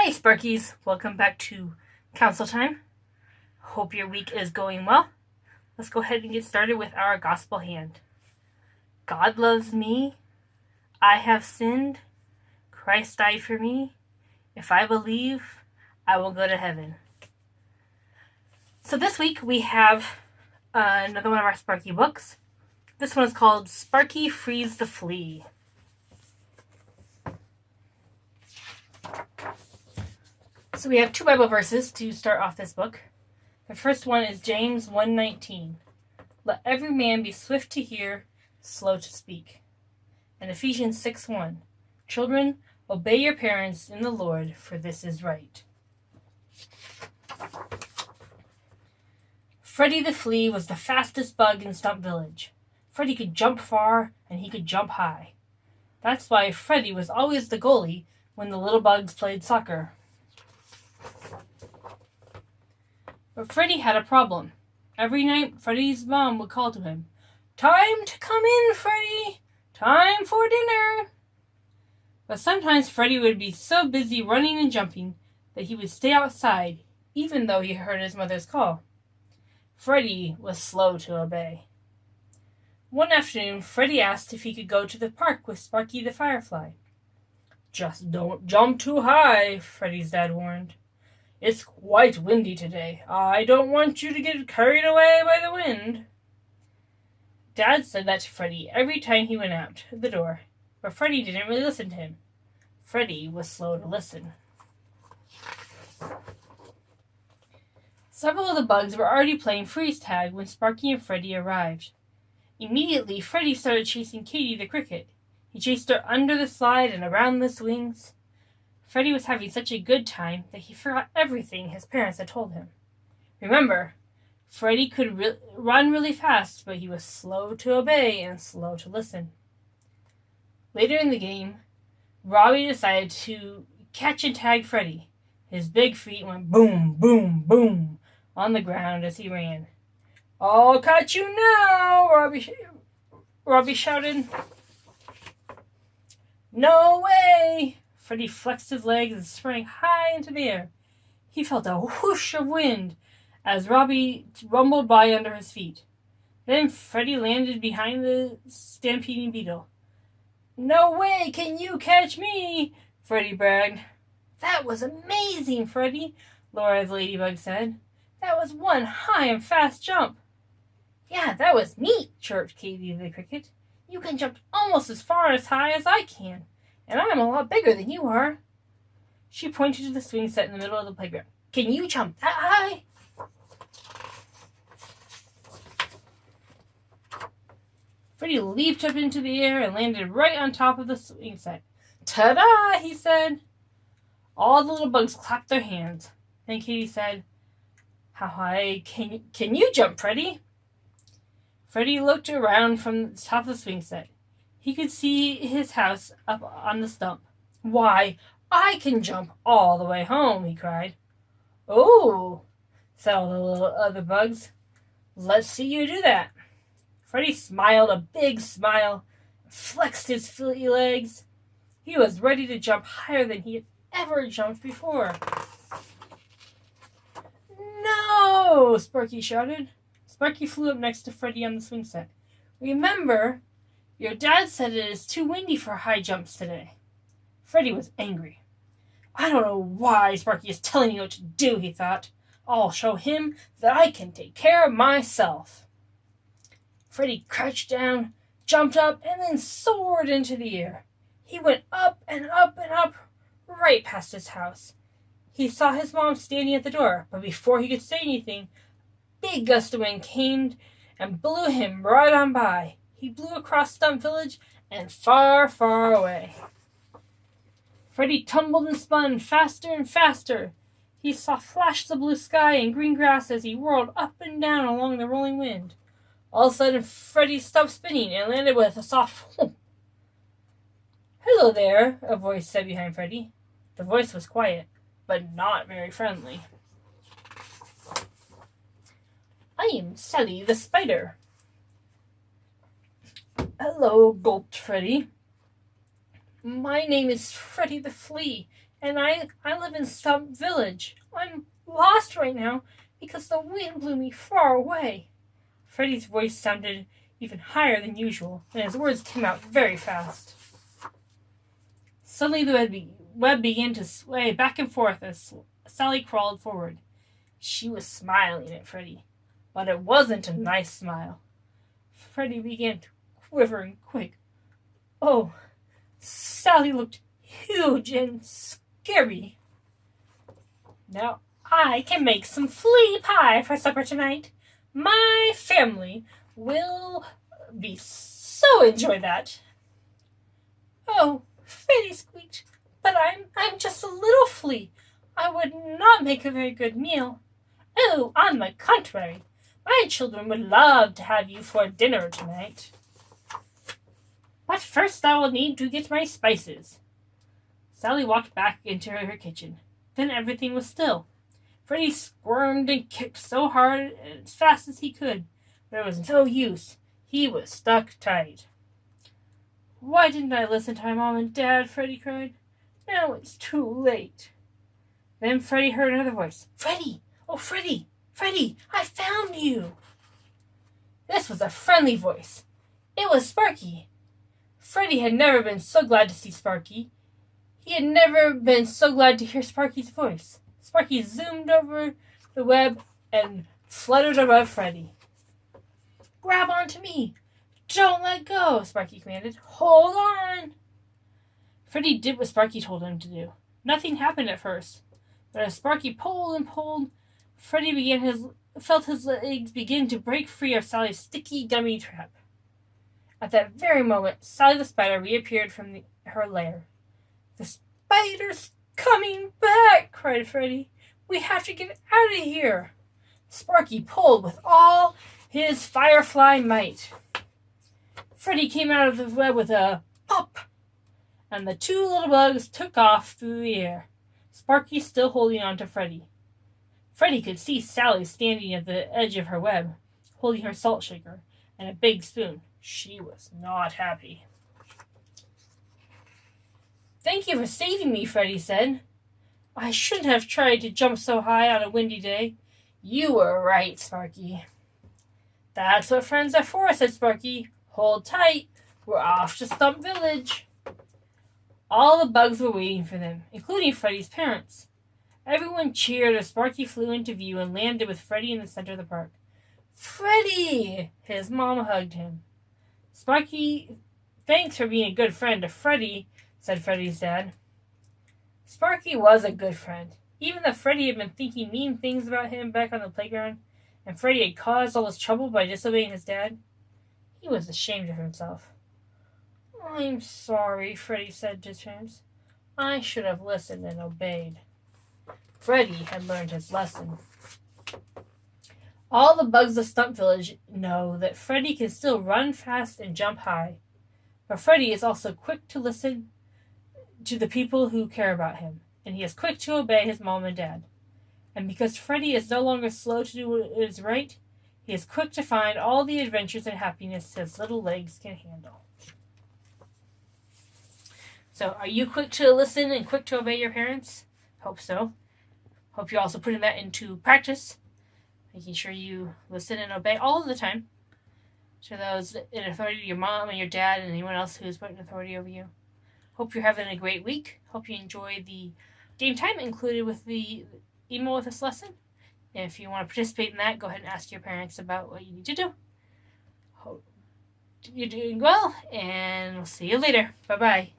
Hi, Sparkies. Welcome back to Council Time. Hope your week is going well. Let's go ahead and get started with our gospel hand. God loves me. I have sinned. Christ died for me. If I believe, I will go to heaven. So this week we have another one of our Sparky books. This one is called Sparky Frees the Flea. So we have two Bible verses to start off this book. The first one is James 1:19. Let every man be swift to hear, slow to speak. And Ephesians 6:1. Children, obey your parents in the Lord, for this is right. Freddy the Flea was the fastest bug in Stump Village. Freddy could jump far, and he could jump high. That's why Freddy was always the goalie when the little bugs played soccer. But Freddy had a problem. Every night, Freddy's mom would call to him, "Time to come in, Freddy! Time for dinner!" But sometimes Freddy would be so busy running and jumping that he would stay outside, even though he heard his mother's call. Freddy was slow to obey. One afternoon, Freddy asked if he could go to the park with Sparky the Firefly. "Just don't jump too high," Freddy's dad warned. "It's quite windy today. I don't want you to get carried away by the wind." Dad said that to Freddy every time he went out the door, but Freddy didn't really listen to him. Freddy was slow to listen. Several of the bugs were already playing freeze tag when Sparky and Freddy arrived. Immediately, Freddy started chasing Katie the cricket. He chased her under the slide and around the swings. Freddy was having such a good time that he forgot everything his parents had told him. Remember, Freddy could run really fast, but he was slow to obey and slow to listen. Later in the game, Robbie decided to catch and tag Freddy. His big feet went boom, boom, boom on the ground as he ran. "I'll catch you now!" Robbie shouted. "No way!" Freddy flexed his legs and sprang high into the air. He felt a whoosh of wind as Robbie rumbled by under his feet. Then Freddy landed behind the stampeding beetle. "No way can you catch me!" Freddy bragged. "That was amazing, Freddy," Laura's ladybug said. "That was one high and fast jump." "Yeah, that was neat," chirped Katie the cricket. "You can jump almost as far as high as I can. And I'm a lot bigger than you are." She pointed to the swing set in the middle of the playground. "Can you jump that high?" Freddy leaped up into the air and landed right on top of the swing set. "Ta-da!" he said. All the little bugs clapped their hands. Then Katie said, "How high can you jump, Freddy?" Freddy looked around from the top of the swing set. He could see his house up on the stump. "Why, I can jump all the way home," he cried. "Oh," said all the little other bugs. "Let's see you do that." Freddy smiled a big smile and flexed his fleety legs. He was ready to jump higher than he had ever jumped before. "No!" Sparky shouted. Sparky flew up next to Freddy on the swing set. "Remember, your dad said it is too windy for high jumps today." Freddy was angry. "I don't know why Sparky is telling me what to do," he thought. "I'll show him that I can take care of myself." Freddy crouched down, jumped up, and then soared into the air. He went up and up and up, right past his house. He saw his mom standing at the door, but before he could say anything, a big gust of wind came and blew him right on by. He blew across Stump Village and far, far away. Freddy tumbled and spun faster and faster. He saw flashes of blue sky and green grass as he whirled up and down along the rolling wind. All of a sudden, Freddy stopped spinning and landed with a soft whoop. "Hello there," a voice said behind Freddy. The voice was quiet, but not very friendly. "I am Sally the Spider." "Hello," gulped Freddy. "My name is Freddy the Flea, And I live in Stump Village. I'm lost right now because the wind blew me far away. Freddy's voice sounded even higher than usual, and his words came out very fast. Suddenly the web began to sway back and forth as Sally crawled forward. She was smiling at Freddy, but it wasn't a nice smile. Freddy began to quiver and quake. Oh, Sally looked huge and scary. Now I can make some flea pie for supper tonight. My family will be so enjoy that. Oh, Freddy squeaked, but I'm just a little flea. I would not make a very good meal. Oh, on the contrary, my children would love to have you for dinner tonight. But first I will need to get my spices. Sally walked back into her kitchen. Then everything was still. Freddy squirmed and kicked so hard and as fast as he could. There was no use. He was stuck tight. Why didn't I listen to my mom and dad? Freddy cried. Now it's too late. Then Freddy heard another voice. Freddy! Oh, Freddy! Freddy! I found you! This was a friendly voice. It was Sparky. Freddy had never been so glad to see Sparky. He had never been so glad to hear Sparky's voice. Sparky zoomed over the web and fluttered above Freddy. Grab onto me! Don't let go, Sparky commanded. Hold on! Freddy did what Sparky told him to do. Nothing happened at first, but as Sparky pulled and pulled, Freddy felt his legs begin to break free of Sally's sticky, gummy trap. At that very moment, Sally the spider reappeared from her lair. The spider's coming back, cried Freddy. We have to get out of here. Sparky pulled with all his firefly might. Freddy came out of the web with a pop, and the two little bugs took off through the air, Sparky still holding on to Freddy. Freddy could see Sally standing at the edge of her web, holding her salt shaker and a big spoon. She was not happy. Thank you for saving me, Freddy said. I shouldn't have tried to jump so high on a windy day. You were right, Sparky. That's what friends are for, said Sparky. Hold tight. We're off to Stump Village. All the bugs were waiting for them, including Freddy's parents. Everyone cheered as Sparky flew into view and landed with Freddy in the center of the park. Freddy! His mom hugged him. Sparky, thanks for being a good friend to Freddy, said Freddy's dad. Sparky was a good friend. Even though Freddy had been thinking mean things about him back on the playground, and Freddy had caused all this trouble by disobeying his dad, he was ashamed of himself. I'm sorry, Freddy said to his parents. I should have listened and obeyed. Freddy had learned his lesson. All the bugs of Stump Village know that Freddy can still run fast and jump high. But Freddy is also quick to listen to the people who care about him, and he is quick to obey his mom and dad. And because Freddy is no longer slow to do what is right, he is quick to find all the adventures and happiness his little legs can handle. So, are you quick to listen and quick to obey your parents? Hope so. Hope you're also putting that into practice, making sure you listen and obey all of the time to those in authority, your mom and your dad and anyone else who is putting authority over you. Hope you're having a great week. Hope you enjoy the game time included with the email with this lesson. And if you want to participate in that, go ahead and ask your parents about what you need to do. Hope you're doing well, and we'll see you later. Bye-bye.